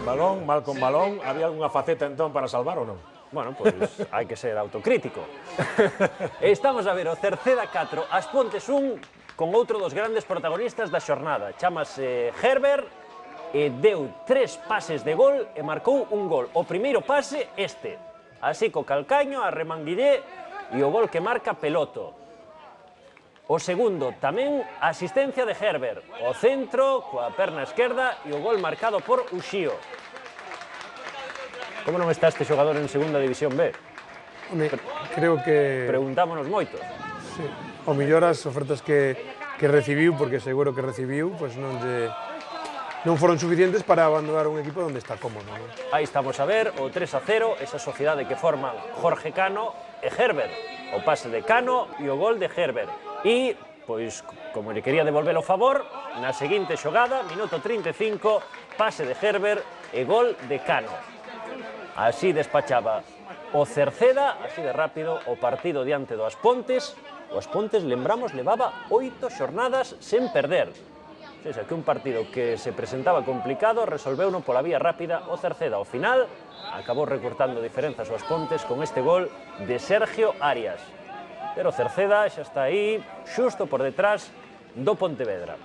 balón, mal con balón. Había algunha faceta entón para salvar ou non? Bueno, pois hai que ser autocrítico. Estamos a ver o Cerceda 4, As Pontes 1, con outro dos grandes protagonistas da xornada. Chámase Herbert e deu 3 pases de gol e marcou un gol. O primeiro pase, este. Así co calcaño, a remanguillé e o gol que marca Peloto. O segundo, tamén a asistencia de Herbert. O centro, coa perna esquerda e o gol marcado por Uxío. Como non está este xogador en segunda división B? Creo que... Preguntámonos moitos. Sí. O mellor as ofertas que recibiu, porque seguro que recibiu, pois non foron suficientes para abandonar un equipo onde está cómodo. Aí estamos a ver o 3-0, esa sociedade que forman Jorge Cano e Herbert. O pase de Cano e o gol de Herbert. E, pois, como lle quería devolver o favor, na seguinte xogada, minuto 35, pase de Herbert e gol de Cano. Así despachaba o Cerceda, así de rápido, o partido diante do As Pontes. O As Pontes, lembramos, levaba 8 xornadas sen perder. O sea, que un partido que se presentaba complicado resolveuno pola vía rápida o Cerceda. Ao final, acabou recortando diferenzas o As Pontes con este gol de Sergio Arias. Pero o Cerceda xa está aí, xusto por detrás do Pontevedra.